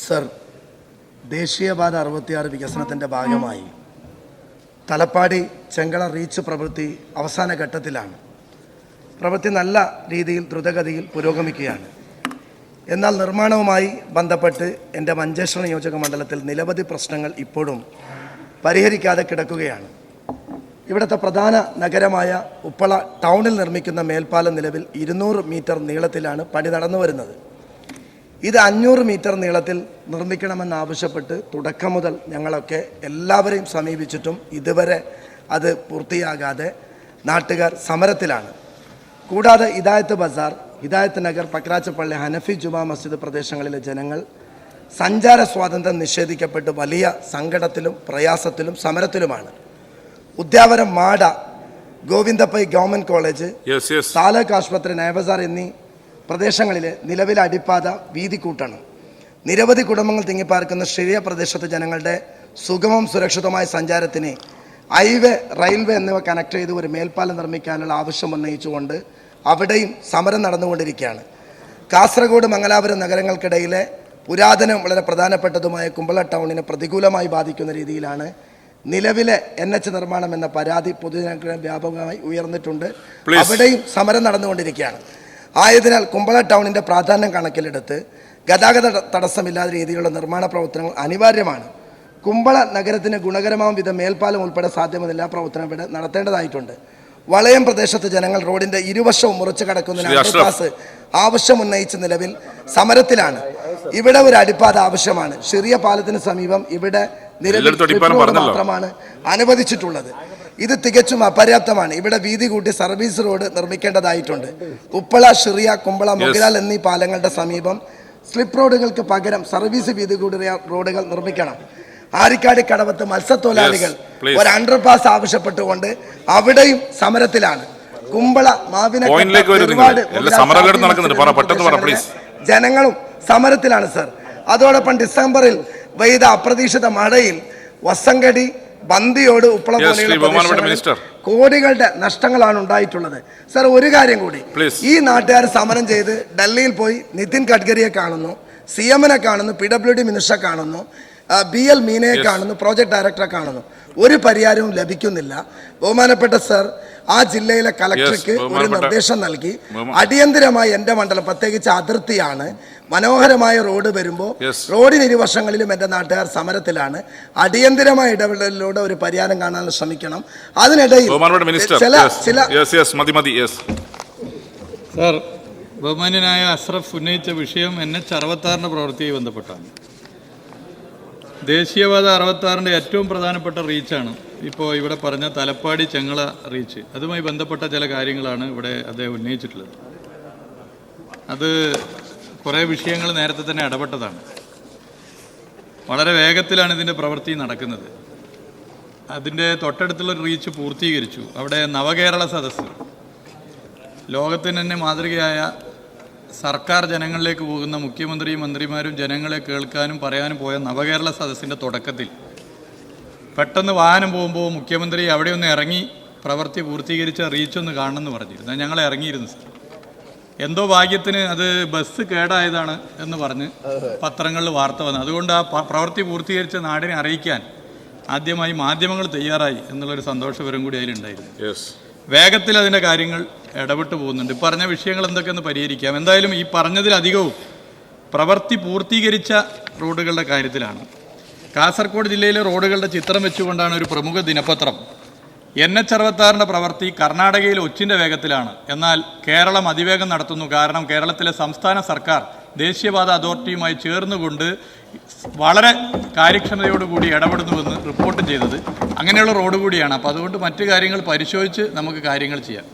Sir, ദേശീയപാത 66 വികസനത്തിൻ്റെ ഭാഗമായി തലപ്പാടി ചെങ്കള റീച്ച് പ്രവൃത്തി അവസാന ഘട്ടത്തിലാണ്. പ്രവൃത്തി നല്ല രീതിയിൽ ദ്രുതഗതിയിൽ പുരോഗമിക്കുകയാണ്. എന്നാൽ നിർമ്മാണവുമായി ബന്ധപ്പെട്ട് എൻ്റെ മഞ്ചേശ്വരം നിയോജക മണ്ഡലത്തിൽ നിരവധി പ്രശ്നങ്ങൾ ഇപ്പോഴും പരിഹരിക്കാതെ കിടക്കുകയാണ്. ഇവിടുത്തെ പ്രധാന നഗരമായ ഉപ്പള ടൗണിൽ നിർമ്മിക്കുന്ന മേൽപ്പാലം നിലവിൽ 200 മീറ്റർ നീളത്തിലാണ് പണി നടന്നു വരുന്നത്. ഇത് 500 മീറ്റർ നീളത്തിൽ നിർമ്മിക്കണമെന്നാവശ്യപ്പെട്ട് തുടക്കം മുതൽ ഞങ്ങളൊക്കെ എല്ലാവരെയും സമീപിച്ചിട്ടും ഇതുവരെ അത് പൂർത്തിയാകാതെ നാട്ടുകാർ സമരത്തിലാണ്. കൂടാതെ ഹിദായത്ത് ബസാർ, ഹിദായത്ത് നഗർ, പക്രാച്ചപ്പള്ളി, ഹനഫി ജുമാ മസ്ജിദ് പ്രദേശങ്ങളിലെ ജനങ്ങൾ സഞ്ചാര സ്വാതന്ത്ര്യം നിഷേധിക്കപ്പെട്ട് വലിയ സങ്കടത്തിലും പ്രയാസത്തിലും സമരത്തിലുമാണ്. ഉദ്യാവരം, മാട, ഗോവിന്ദപ്പൈ ഗവൺമെൻറ് കോളേജ്, താലൂക്ക് ആശുപത്രി, നയബസാർ എന്നീ പ്രദേശങ്ങളിലെ നിലവിലെ അടിപ്പാത വീതി കൂട്ടണം. നിരവധി കുടുംബങ്ങൾ തിങ്ങിപ്പാർക്കുന്ന ശരിയ പ്രദേശത്തെ ജനങ്ങളുടെ സുഗമവും സുരക്ഷിതമായ സഞ്ചാരത്തിന് ഹൈവേ, റെയിൽവേ എന്നിവ കണക്ട് ചെയ്ത് ഒരു മേൽപ്പാലം നിർമ്മിക്കാനുള്ള ആവശ്യം ഉന്നയിച്ചുകൊണ്ട് അവിടെയും സമരം നടന്നുകൊണ്ടിരിക്കുകയാണ്. കാസർഗോഡ്, മംഗലാപുരം നഗരങ്ങൾക്കിടയിലെ പുരാതനവും വളരെ പ്രധാനപ്പെട്ടതുമായ കുമ്പള ടൗണിനെ പ്രതികൂലമായി ബാധിക്കുന്ന രീതിയിലാണ് നിലവിലെ NH നിർമ്മാണം എന്ന പരാതി പൊതുജനങ്ങൾക്ക് വ്യാപകമായി ഉയർന്നിട്ടുണ്ട്. അവിടെയും സമരം നടന്നുകൊണ്ടിരിക്കുകയാണ്. ആയതിനാൽ കുമ്പള ടൗണിൻ്റെ പ്രാധാന്യം കണക്കിലെടുത്ത് ഗതാഗത തടസ്സമില്ലാത്ത രീതിയിലുള്ള നിർമ്മാണ പ്രവർത്തനങ്ങൾ അനിവാര്യമാണ്. കുമ്പള നഗരത്തിന് ഗുണകരമാവും വിധം മേൽപ്പാലം ഉൾപ്പെടെ സാധ്യമായ എല്ലാ പ്രവർത്തനവും ഇവിടെ നടത്തേണ്ടതായിട്ടുണ്ട്. വളയം പ്രദേശത്ത് ജനങ്ങൾ റോഡിൻ്റെ ഇരുവശവും മുറിച്ചു കടക്കുന്നതിന് അണ്ടർപാസ് ആവശ്യമുന്നയിച്ച നിലവിൽ സമരത്തിലാണ്. ഇവിടെ ഒരു അടിപ്പാത ആവശ്യമാണ്. ചെറിയ പാലത്തിന് സമീപം ഇവിടെ നിലവിൽ മാത്രമാണ് അനുവദിച്ചിട്ടുള്ളത്. ഇത് തികച്ചും അപര്യാപ്തമാണ്. ഇവിടെ വീതി കൂട്ടി സർവീസ് റോഡ് നിർമ്മിക്കേണ്ടതായിട്ടുണ്ട്. ഉപ്പള, ഷിറിയ, കുമ്പള, മുഗലാൽ എന്നീ പാലങ്ങളുടെ സമീപം സ്ലിപ്പ് റോഡുകൾക്ക് പകരം സർവീസ് വീതി കൂടിയ റോഡുകൾ നിർമ്മിക്കണം. ആരിക്കാട് കടവത്ത് മത്സ്യത്തൊഴിലാളികൾ ഒരു അണ്ടർപാസ് ആവശ്യപ്പെട്ടുകൊണ്ട് അവിടെയും സമരത്തിലാണ്. കുമ്പള, ജനങ്ങളും സമരത്തിലാണ് സർ. അതോടൊപ്പം ഡിസംബറിൽ പെയ്ത അപ്രതീക്ഷിത മഴയിൽ വസങ്കടി, ബന്ദിയോട്, ഉപ്പള പോലെയുള്ള കോടികളുടെ നഷ്ടങ്ങളാണ് ഉണ്ടായിട്ടുള്ളത്. സർ, ഒരു കാര്യം കൂടി, ഈ നാട്ടുകാർ സമരം ചെയ്ത് ഡൽഹിയിൽ പോയി നിതിൻ ഗഡ്കരിയെ കാണുന്നു, CM-നെ കാണുന്നു, PWD മിനിസ്റ്ററെ കാണുന്നു, BL മീനയെ കാണുന്നു, പ്രോജക്ട് ഡയറക്ടറെ കാണുന്നു. ഒരു പരിഹാരവും ലഭിക്കുന്നില്ല. ബഹുമാനപ്പെട്ട സർ, ആ ജില്ലയിലെ കളക്ടർക്ക് ഒരു നിർദ്ദേശം നൽകി അടിയന്തരമായി എൻ്റെ മണ്ഡലം പ്രത്യേകിച്ച് അതിർത്തിയാണ്, മനോഹരമായ റോഡ് വരുമ്പോൾ റോഡിന് ഇരുവശങ്ങളിലും എൻ്റെ നാട്ടുകാർ സമരത്തിലാണ്. അടിയന്തരമായ ഇടപെടലിലൂടെ ഒരു പരിഹാരം കാണാൻ ശ്രമിക്കണം. അതിനിടയിൽ സർ, ബഹുമാന്യനായ അഷ്റഫ് ഉന്നയിച്ച വിഷയം NH 66 പ്രവൃത്തിയുമായി ബന്ധപ്പെട്ടാണ്. ദേശീയപാത 66 ഏറ്റവും പ്രധാനപ്പെട്ട റീച്ചാണ് ഇപ്പോൾ ഇവിടെ പറഞ്ഞ തലപ്പാടി ചെങ്ങള റീച്ച്. അതുമായി ബന്ധപ്പെട്ട ചില കാര്യങ്ങളാണ് ഇവിടെ അദ്ദേഹം ഉന്നയിച്ചിട്ടുള്ളത്. അത് കുറേ വിഷയങ്ങൾ നേരത്തെ തന്നെ ഇടപെട്ടതാണ്. വളരെ വേഗത്തിലാണ് ഇതിൻ്റെ പ്രവൃത്തി നടക്കുന്നത്. അതിൻ്റെ തൊട്ടടുത്തുള്ള റീച്ച് പൂർത്തീകരിച്ചു. അവിടെ നവകേരള സദസ്സ്, ലോകത്തിന് തന്നെ മാതൃകയായ സർക്കാർ ജനങ്ങളിലേക്ക് പോകുന്ന മുഖ്യമന്ത്രിയും മന്ത്രിമാരും ജനങ്ങളെ കേൾക്കാനും പറയാനും പോയ നവകേരള സദസ്സിൻ്റെ തുടക്കത്തിൽ പെട്ടെന്ന് വാഹനം പോകുമ്പോൾ മുഖ്യമന്ത്രി അവിടെ ഒന്ന് ഇറങ്ങി പ്രവൃത്തി പൂർത്തീകരിച്ച റീച്ചൊന്ന് കാണണമെന്ന് പറഞ്ഞിരുന്നു. ഞങ്ങൾ ഇറങ്ങിയിരുന്നു സർ. എന്തോ ഭാഗ്യത്തിന് അത് ബസ് കേടായതാണ് എന്ന് പറഞ്ഞ് പത്രങ്ങളിൽ വാർത്ത വന്നു. അതുകൊണ്ട് ആ പ്രവൃത്തി പൂർത്തീകരിച്ച നാടിനെ അറിയിക്കാൻ ആദ്യമായി മാധ്യമങ്ങൾ തയ്യാറായി എന്നുള്ളൊരു സന്തോഷപരം കൂടി അതിലുണ്ടായിരുന്നു. വേഗത്തിൽ അതിൻ്റെ കാര്യങ്ങൾ ഇടപെട്ട് പോകുന്നുണ്ട്. പറഞ്ഞ വിഷയങ്ങൾ എന്തൊക്കെയെന്ന് പരിഹരിക്കാം. എന്തായാലും ഈ പറഞ്ഞതിലധികവും പ്രവൃത്തി പൂർത്തീകരിച്ച റോഡുകളുടെ കാര്യത്തിലാണ്. കാസർഗോഡ് ജില്ലയിലെ റോഡുകളുടെ ചിത്രം വെച്ചുകൊണ്ടാണ് ഒരു പ്രമുഖ ദിനപത്രം NH 66 പ്രവൃത്തി കർണാടകയിൽ ഒച്ചിൻ്റെ വേഗത്തിലാണ്, എന്നാൽ കേരളം അതിവേഗം നടത്തുന്നു, കാരണം കേരളത്തിലെ സംസ്ഥാന സർക്കാർ ദേശീയപാത അതോറിറ്റിയുമായി ചേർന്നുകൊണ്ട് വളരെ കാര്യക്ഷമതയോടുകൂടി ഇടപെടുന്നുവെന്ന് റിപ്പോർട്ട് ചെയ്തത് അങ്ങനെയുള്ള റോഡ് കൂടിയാണ്. അപ്പോൾ അതുകൊണ്ട് മറ്റു കാര്യങ്ങൾ പരിശോധിച്ച് നമുക്ക് കാര്യങ്ങൾ ചെയ്യാം.